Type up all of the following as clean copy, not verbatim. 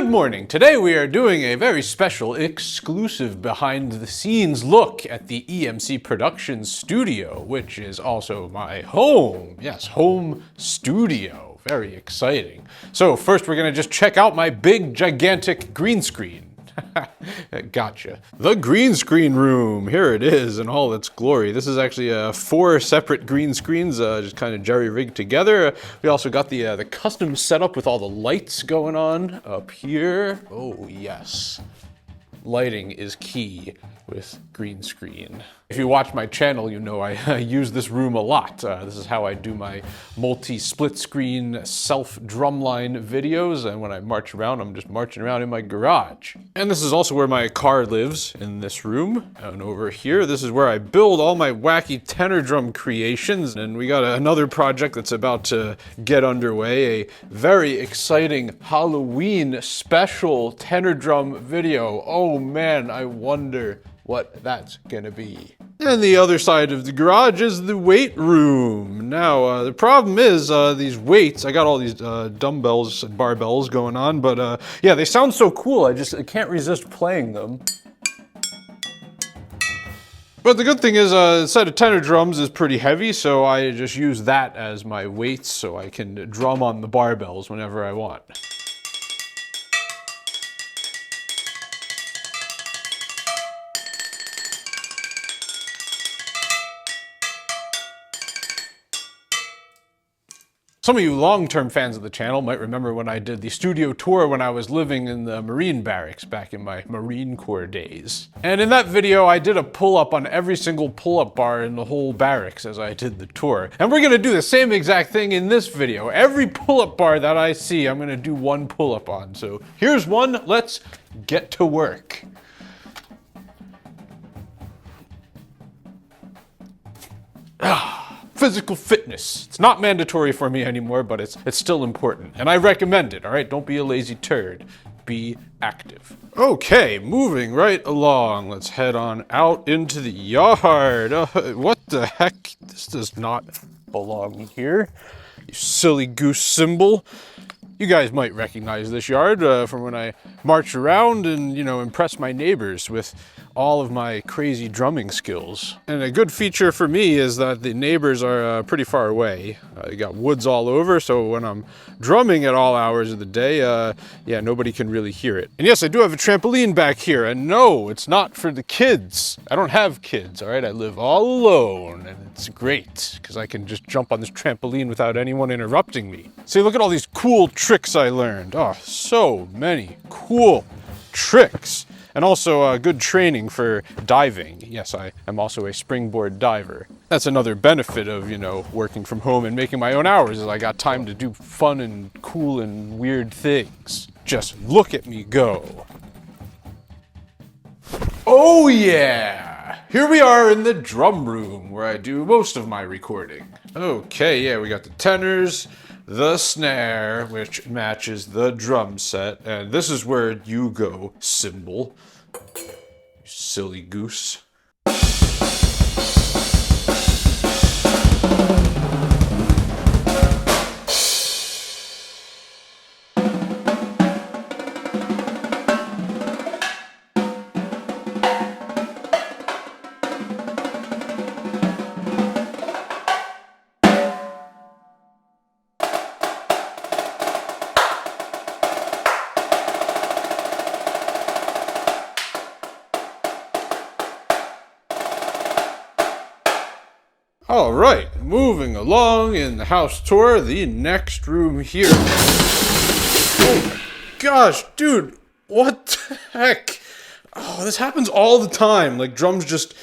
Good morning. Today we are doing a very special, exclusive behind-the-scenes look at the EMCProductions studio, which is also my home. Yes, home studio. Very exciting. So first we're gonna just check out my big, gigantic green screen. Gotcha. The green screen room. Here it is in all its glory. This is actually 4 separate green screens, just kind of jerry-rigged together. We also got the custom setup with all the lights going on up here. Oh yes, lighting is key with green screen. If you watch my channel, you know I use this room a lot. This is how I do my multi-split screen self-drumline videos, and when I march around, I'm just marching around in my garage. And this is also where my car lives, in this room. And over here, this is where I build all my wacky tenor drum creations. And we got another project that's about to get underway, a very exciting Halloween special tenor drum video. Oh man, I wonder what that's gonna be. And the other side of the garage is the weight room. Now, the problem is these weights, I got all these dumbbells and barbells going on, but yeah, they sound so cool, I can't resist playing them. But the good thing is a set of tenor drums is pretty heavy, so I just use that as my weights so I can drum on the barbells whenever I want. Some of you long-term fans of the channel might remember when I did the studio tour when I was living in the Marine Barracks back in my Marine Corps days. And in that video, I did a pull-up on every single pull-up bar in the whole barracks as I did the tour. And we're gonna do the same exact thing in this video. Every pull-up bar that I see, I'm gonna do one pull-up on. So here's one, let's get to work. Physical fitness. It's not mandatory for me anymore, but it's still important. And I recommend it, all right? Don't be a lazy turd. Be active. Okay, moving right along. Let's head on out into the yard. What the heck? This does not belong here. You silly goose symbol. You guys might recognize this yard from when I march around and, you know, impress my neighbors with all of my crazy drumming skills. And a good feature for me is that the neighbors are pretty far away. You got woods all over, so when I'm drumming at all hours of the day, yeah, nobody can really hear it. And yes, I do have a trampoline back here, and no, it's not for the kids. I don't have kids, all right? I live all alone, and it's great, because I can just jump on this trampoline without anyone interrupting me. See, look at all these cool tricks I learned. Oh, so many cool tricks. And also good training for diving. Yes, I am also a springboard diver. That's another benefit of, you know, working from home and making my own hours, is I got time to do fun and cool and weird things. Just look at me go. Oh yeah! Here we are in the drum room where I do most of my recording. Okay, yeah, we got the tenors, the snare, which matches the drum set, and this is where you go, cymbal. You silly goose. All right, moving along in the house tour, the next room here. Oh my gosh, dude, what the heck? Oh, this happens all the time, like drums just,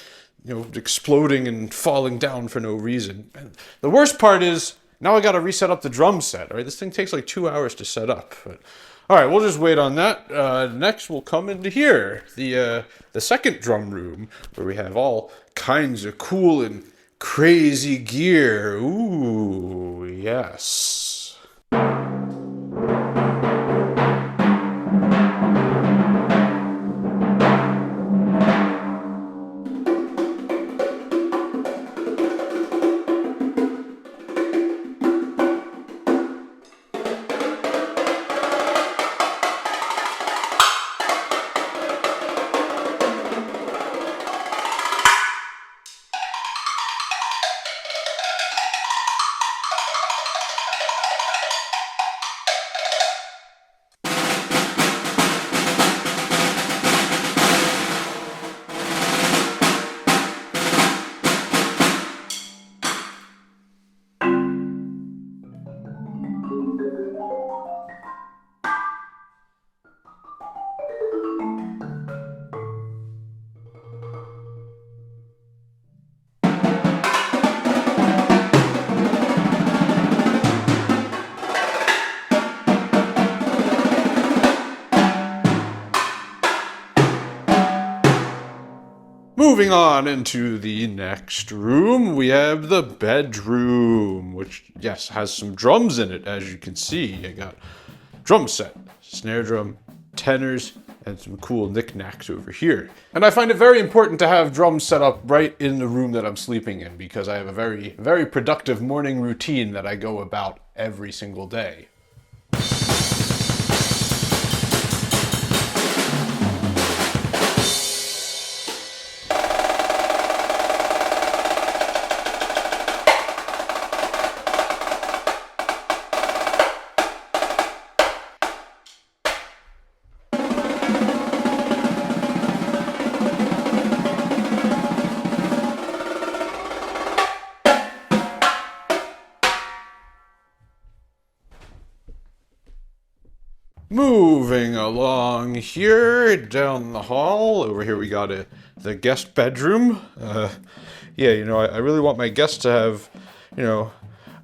you know, exploding and falling down for no reason. And the worst part is, now I gotta reset up the drum set, all right? This thing takes like 2 hours to set up, but all right, we'll just wait on that. Next, we'll come into here, the second drum room, where we have all kinds of cool and crazy gear. Ooh, yes. Moving on into the next room, we have the bedroom, which, yes, has some drums in it, as you can see. I got drum set, snare drum, tenors, and some cool knickknacks over here. And I find it very important to have drums set up right in the room that I'm sleeping in, because I have a very, very productive morning routine that I go about every single day. Moving along here, down the hall, over here we got the guest bedroom. Yeah, you know, I really want my guests to have, you know,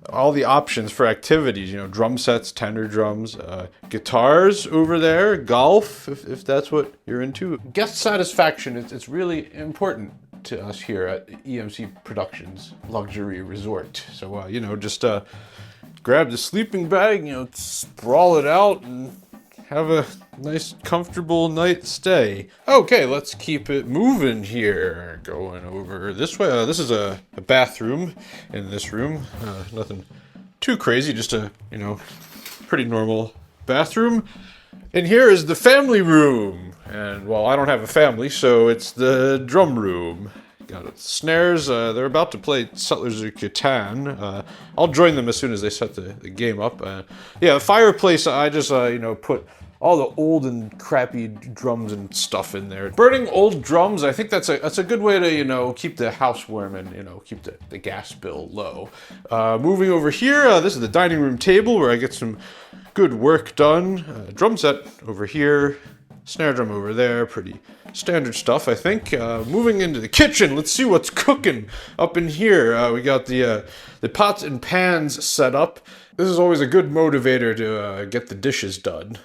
all the options for activities, you know, drum sets, tenor drums, guitars over there, golf, if that's what you're into. Guest satisfaction, it's really important to us here at EMC Productions Luxury Resort. So, you know, just grab the sleeping bag, you know, sprawl it out, and have a nice, comfortable night's stay. Okay, let's keep it moving here. Going over this way. This is a bathroom in this room. Nothing too crazy, just a, you know, pretty normal bathroom. And here is the family room. And, well, I don't have a family, so it's the drum room. Got it. Snares, they're about to play Settlers of Catan. I'll join them as soon as they set the game up. Yeah, the fireplace, I just, you know, put all the old and crappy drums and stuff in there. Burning old drums, I think that's a good way to, you know, keep the house warm and, you know, keep the gas bill low. Moving over here, this is the dining room table where I get some good work done. Drum set over here. Snare drum over there, pretty standard stuff, I think. Moving into the kitchen, let's see what's cooking up in here. We got the pots and pans set up. This is always a good motivator to get the dishes done.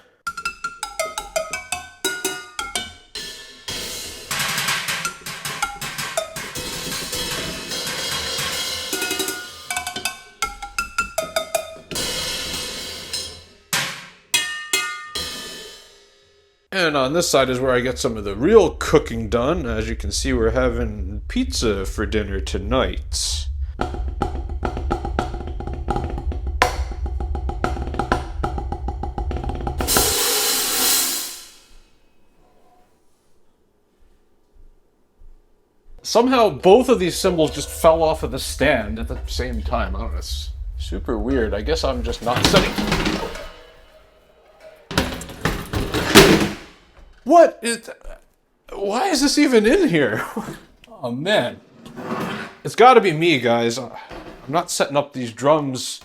And on this side is where I get some of the real cooking done. As you can see, we're having pizza for dinner tonight. Somehow both of these cymbals just fell off of the stand at the same time. I don't know, it's super weird. I guess I'm just not setting. Why is this even in here? Oh man. It's gotta be me, guys. I'm not setting up these drums,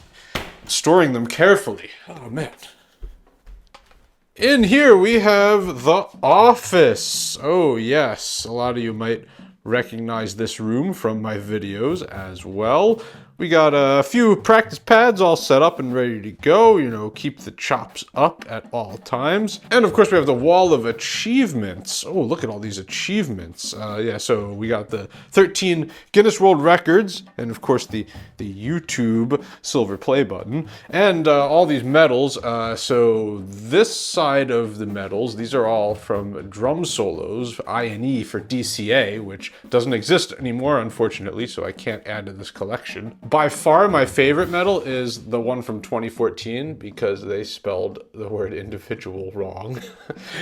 storing them carefully. Oh man. In here we have the office. Oh yes, a lot of you might recognize this room from my videos as well. We got a few practice pads all set up and ready to go, you know, keep the chops up at all times. And of course we have the wall of achievements. Oh, look at all these achievements. Yeah, so we got the 13 Guinness World Records, and of course the YouTube silver play button, and all these medals. So this side of the medals, these are all from drum solos, I&E for DCA, which doesn't exist anymore, unfortunately, so I can't add to this collection. By far, my favorite medal is the one from 2014 because they spelled the word individual wrong.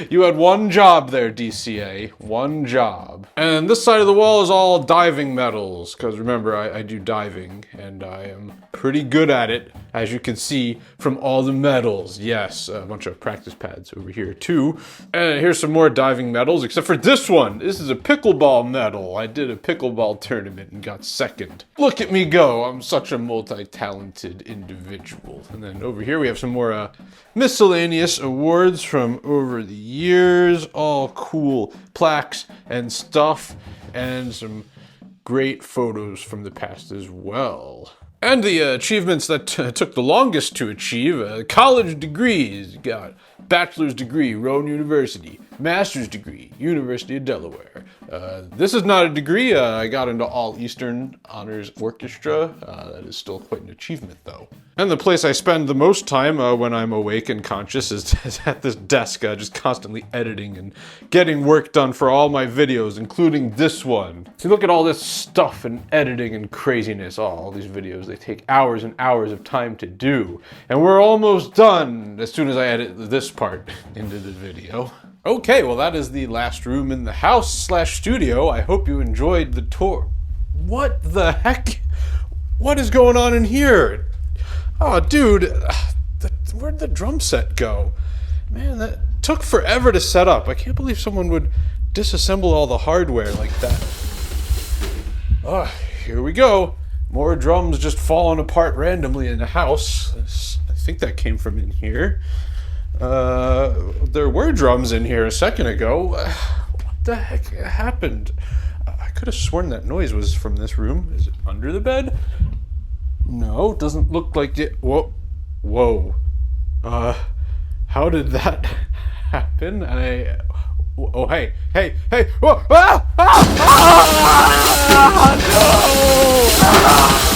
You had one job there, DCA. One job. And this side of the wall is all diving medals because remember, I do diving and I am pretty good at it, as you can see from all the medals. Yes, a bunch of practice pads over here too. And here's some more diving medals, except for this one. This is a pickleball medal. I did a pickleball tournament and got second. Look at me go. I'm such a multi-talented individual. And then over here we have some more miscellaneous awards from over the years. All cool plaques and stuff. And some great photos from the past as well. And the achievements that took the longest to achieve, college degrees. Got bachelor's degree, Rowan University. Master's degree, University of Delaware. This is not a degree. I got into All Eastern Honors Orchestra. That is still quite an achievement, though. And the place I spend the most time when I'm awake and conscious is at this desk, just constantly editing and getting work done for all my videos, including this one. See, look at all this stuff and editing and craziness. Oh, all these videos, they take hours and hours of time to do. And we're almost done as soon as I edit this part into the video. Okay, well that is the last room in the house/studio. I hope you enjoyed the tour. What the heck? What is going on in here? Oh, dude, where'd the drum set go? Man, that took forever to set up. I can't believe someone would disassemble all the hardware like that. Oh, here we go. More drums just falling apart randomly in the house. I think that came from in here. There were drums in here a second ago. What the heck happened? I could have sworn that noise was from this room. Is it under the bed? No, doesn't look like it. Whoa. Whoa. How did that happen? Oh, hey. Whoa. Ah! No!